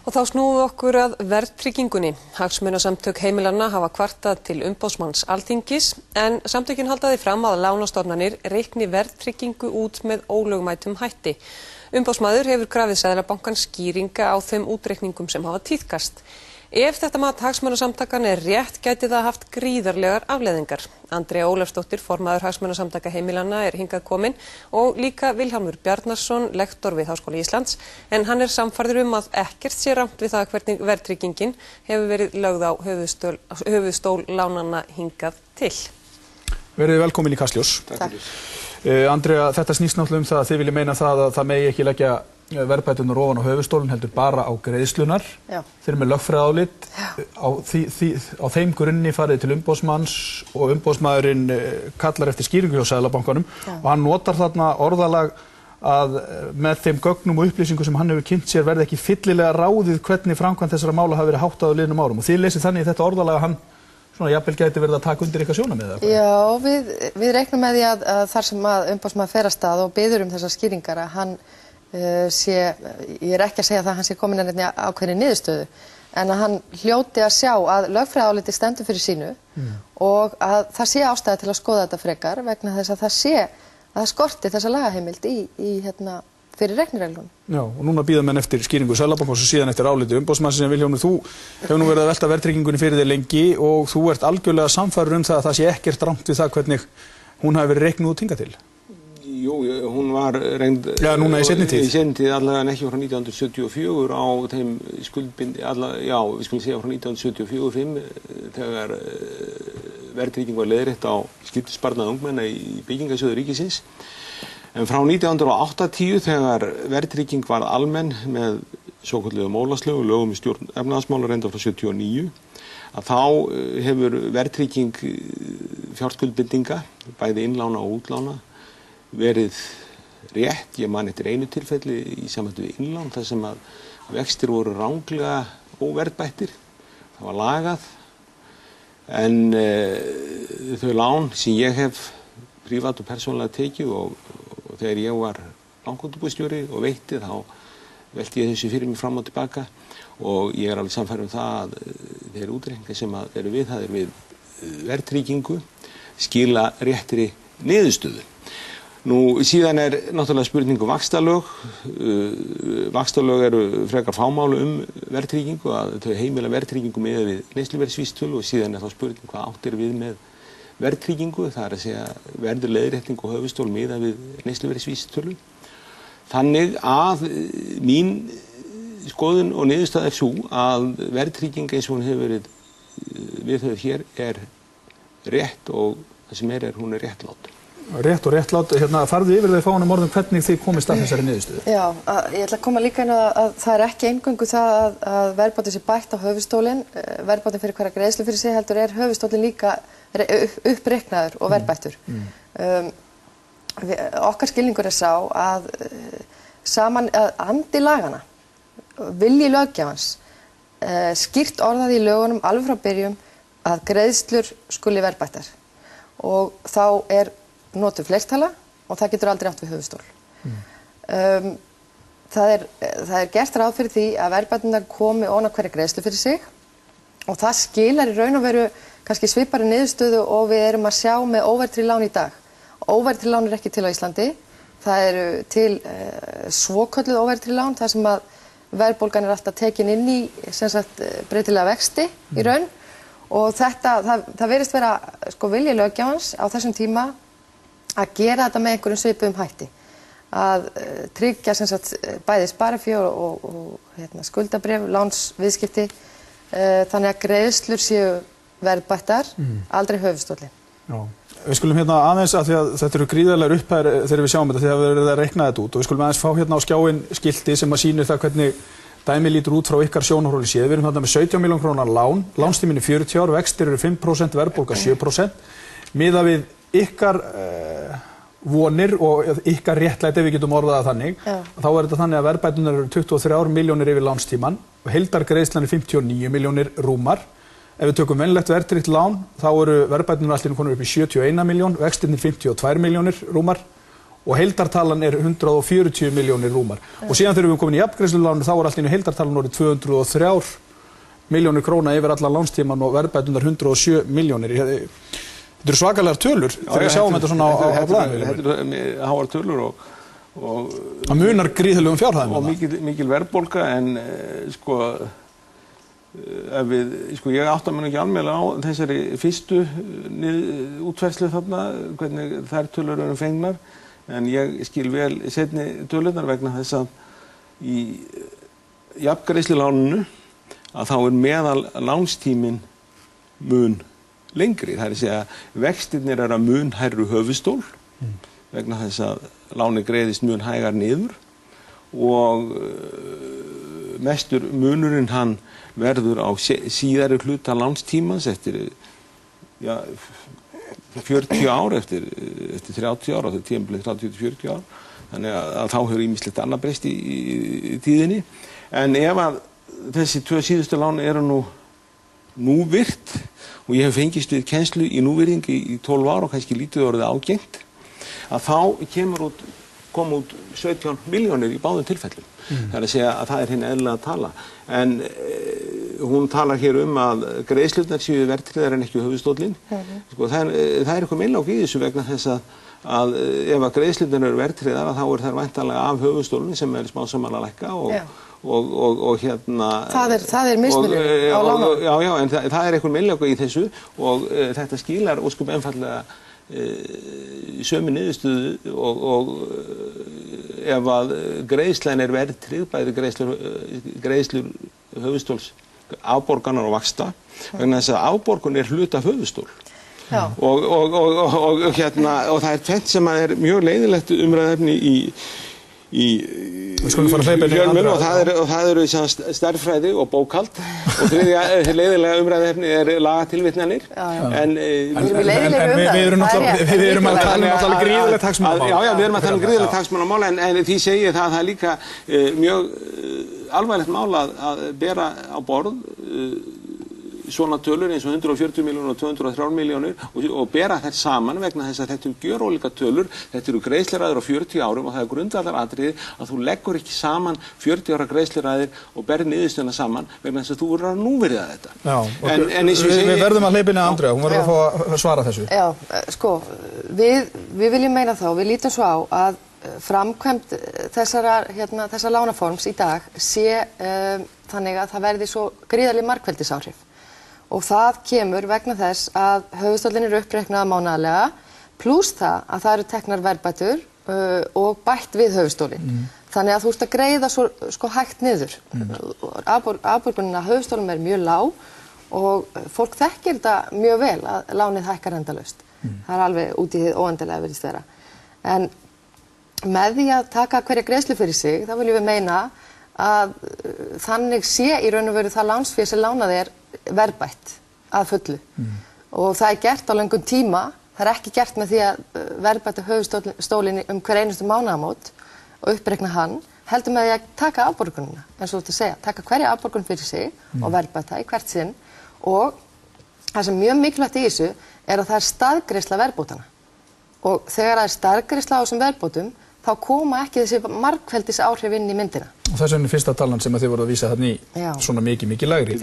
Og þá snúum við okkur að verðtryggingunni. Hagsmunasamtök heimilanna hafa kvartað til umboðsmanns Alþingis en samtökin halda því fram að lánastofnanir reikni verðtryggingu út með ólögmætum hætti. Umboðsmaður hefur krafið Seðlabankans skýringa á þeim útreikningum sem hafa tíðkast. Ef þetta mat hagsmunasamtakanna er rétt gæti það haft gríðarlegar afleiðingar. Andrea Ólafsdóttir, formaður hagsmunasamtaka heimilanna, er hingað komin og líka Vilhjálmur Bjarnason, lektor við Háskóla Íslands, en hann er sannfærður að ekkert sé rangt við það hvernig verðtryggingin hefur verið lögð á höfuðstól lánanna hingað til. Verið velkomin í Kastljós. Takk. Andrea, þetta snýst náttúrulega það að þið viljið meina það að það megi ekki leggja verðbæturnar ofan á höfuðstólinn heldur bara á greiðslunar. Já. Þeir eru með lögfræðiálit. Á þeim grunni farið til umboðsmanns og umboðsmaðurinn kallar eftir skýringu hjá Seðlabankanum og hann notar þarna orðalag að með þeim gögnum og upplýsingum sem hann hefur kynnt sér verði ekki fyllilega ráðið hvernig framkvæmd þessara mála hafi verið háttað á liðnum árum. Og þið lesið þannig þetta orðalag að hann svona jafnvel gæti verið að taka undir eitthvað sjónarmið eða? Já, við reiknum með því að þar sem að umboðsmaður fer af stað og biður þessar skýringar að hann ég er ekki að segja það að hann sé komin að nefna ákveðinni niðurstöðu, en að hann hljóti að sjá að lögfræðiálitið stendur fyrir sínu og að það sé ástæða til að skoða þetta frekar vegna þess að það skorti þessa lagaheimild fyrir reiknireglunum. Já, og núna bíða menn eftir skýringu Seðlabankans og síðan eftir áliti umboðsmannsins. En Vilhjálmur, þú hefur nú verið að velta verðtryggingunni fyrir þig lengi og þú ert algjörlega sannfærður það að það sé ekkert rangt við það hvernig hún hafi verið reiknuð út hingað til. Jú, hún var reynd núna í seinni tíð. Í seinni tíð allavega en ekki frá 1974 á þeim skuldbindi, við skulum segja frá 1974-5 þegar verðtrygging var leiðrétt á skyldusparnað ungmenna í byggingasjóði ríkisins. En frá 1980 þegar verðtrygging var almenn með svokölluðu mólaslögu, lögum í stjórn efnahagsmála reynda frá 79, að þá hefur verðtrygging fjárskuldbindinga, bæði innlána og útlána, verið rétt. Ég man eftir einu tilfelli í sambandi við innlán þar sem að vextir voru ranglega óverðbættir. Það var lagað en þau lán sem ég hef prívat og persónulega tekið og þegar ég var lánkontóbúðsstjóri og veitti þá velti ég þessu fyrir mig fram og tilbaka og ég er alveg sannfærður það að þeir útreikningar sem eru viðhafðir við verðtryggingu skila réttri niðurstöðu. Nú síðan er náttúrulega spurning vaxtalög. Vaxtalög eru frekar fámála verðtryggingu að þau heimila verðtryggingu miðað við neysluverðsvísitölu og síðan er þá spurning hvað átt er við með verðtryggingu, það er að segja verður leiðrétting og höfuðstól miðað við neysluverðsvísitölu. Þannig að mín skoðun og niðurstaða er sú að verðtrygging eins og hún hefur verið viðhöfð hér er rétt og það sem hún er réttlát. Rétt og réttlát, farðu yfir þau fáunum orðum hvernig þið komist að þessari niðurstöðu. Já, ég ætla að koma líka inn að það er ekki eingöngu það að verðbótið sé bætt á höfuðstólinn, verðbótið fyrir hverja greiðslu fyrir sig heldur er höfuðstólinn líka uppreiknaður og verðbættur. Okkar skilningur er sá að andi lagana, vilji löggjafans, skýrt orðað í lögunum alveg frá byrjun að greiðslur skuli verðbættar og þá er notuð fleirtala og það getur aldrei átt við höfuðstól. Það er gert ráð fyrir því að verðbæturnar komi ofan á hverja greiðslu fyrir sig og það skilar í raun og veru kannski svipari niðurstöðu og við erum að sjá með óverðtryggð lán í dag. Óverðtryggð lán er ekki til á Íslandi. Það eru til svokölluð óverðtryggð lán þar sem að verðbólgan er alltaf tekin inn í breytilega vexti í raun og það virðist vera vilji löggjafans á þessum tíma að gera þetta með einhverjum svipuðum hætti. Að tryggja bæði sparifé og skuldabréf, lánsviðskipti þannig að greiðslur séu verðbættar, aldrei höfuðstóllinn. Já. Við skulum aðeins að því að þetta eru gríðarlegar upphæðir þegar við sjáum þetta þegar við verðum að reikna þetta út og við skulum aðeins fá á skjáinn skilti sem að sýnir það hvernig dæmi lítur út frá ykkar sjónarhóli séð. Við erum þarna með 17 milljón króna lán, lánstíminn er 40 ár, vextir eru 5%, verðbólga 7%. Miðað við ykkar vonir og ykkar réttlæti ef við getum orðað það þannig, þá er þetta þannig að verðbæturnar eru 23 milljónir yfir lánstíman og heildargreiðslan er 59 milljónir rúmar. Ef við tökum venjulegt verðtryggt lán, þá eru verðbæturnar allir konur upp í 71 milljón, vextirnir 52 milljónir rúmar og heildartalan 140 milljónir rúmar. Og síðan þegar við komin í jafngreiðslulánu þá allt í einu heildartalan orðið 203 milljónir króna yfir allan lánstíman og verðbæturnar 107 milljónir. Þetta eru svakalegar tölur þegar við sjáum þetta svona á blaðinu. Þetta eru háar tölur og það munar gríðarlegum fjárhæðum. Og mikil verðbólga en ég átta mig ekki almennilega á þessari fyrstu útfærslu þarna, hvernig þær tölur eru fengnar, en ég skil vel seinni tölurnar vegna þess að í jafngreiðsluláninu að þá meðal lánstíminn mun lengri. Það að segja vextirnir eru að mun hærri höfuðstól vegna þess að láni greiðist mun hægar niður og mestur munurinn hann verður á síðari hluta lánstímans eftir 40 ár, eftir 30 ár, þetta tímabilið 30-40 ár. Þannig að þá hefur ýmislegt annað breyst í tíðinni. En ef að þessi tvö síðustu lán eru nú virt og ég hef fengist við kennslu í núvirðingu í 12 ár og kannski lítið orðið ágengt, að þá kom út 17 milljónir í báðum tilfellum. Það er að segja að það hinn eðlilega að tala. En hún talar hér að greiðslurnar séu verðtryggðar en ekki höfuðstóllinn. Það er eitthvað meinlák í þessu vegna þess að ef að greiðslurnar eru verðtryggðar þá þær væntanlega af höfuðstólinn sem smá saman að lækka og hérna... Það mismunur á lánum. Já, en það eitthvað meinlák í þessu og þetta skilar ósköp einfaldlega sömu niðurstöðu og ef að greiðslan verðtryggð, bæði greiðslur höfuðstóls, afborganar og vaxta, vegna þess að afborgun hluti af höfuðstól. Og það tvennt sem mjög leiðilegt umræðuefni í fjölmiðlum og það eru stærðfræði og bókhald og þriðja leiðilega umræðuefni lagatilvitnanir. En við erum að tala gríðarlegt hagsmunamál. Já, við erum að tala gríðarlegt hagsmunamál en því segi ég það líka mjög alvarlegt mál að bera á borð svona tölur eins og 140 milljónir og 203 milljónir og bera þær saman vegna þess að þetta gjörólíka tölur, þetta eru greiðsluræður á 40 árum og það grundvallaratriði að þú leggur ekki saman 40 ára greiðsluræðir og berð niðurstöðuna saman vegna þess að þú verður að núvirða þetta. Já, við verðum að hleypa inn að Andrea, hún verður að fá að svara þessu. Já, við viljum meina þá, við lítum svo á að framkvæmd þessa lánaforms í dag sé þannig að það verði svo gríðarleg margfeldisáhrif. Og það kemur vegna þess að höfuðstóllinn uppreiknað mánaðarlega pluss það að það eru teknar verðbætur og bætt við höfuðstólinn. Þannig að þú ert að greiða svo hægt niður. Afborgunin af höfuðstólnum mjög lág og fólk þekkir þetta mjög vel að lánið hækkar endalaust. Það alveg út í hið óendanlega virðist vera. En með því að taka hverja greiðslu fyrir sig, þá viljum við meina að þannig sé í raun og veru það lánsfé sem lánað verðbætt að fullu. Og það gert á löngum tíma, það ekki gert með því að verðbætta höfuðstólinn hver einustu mánaðamót og uppreikna hann, heldur með því að taka afborgunina, eins og þú ert að segja, taka hverja afborgun fyrir sig og verðbætta í hvert sinn og það sem mjög mikilvægt í þessu að það staðgreiðsla verðbótanna. Og þegar það staðgreiðsla á þessum verðbótum, þá koma ekki þessi margfeldisáhrif inn í myndina. Og þess vegna fyrsta talan sem þið voru að vísa þarna í svona mikið lægri.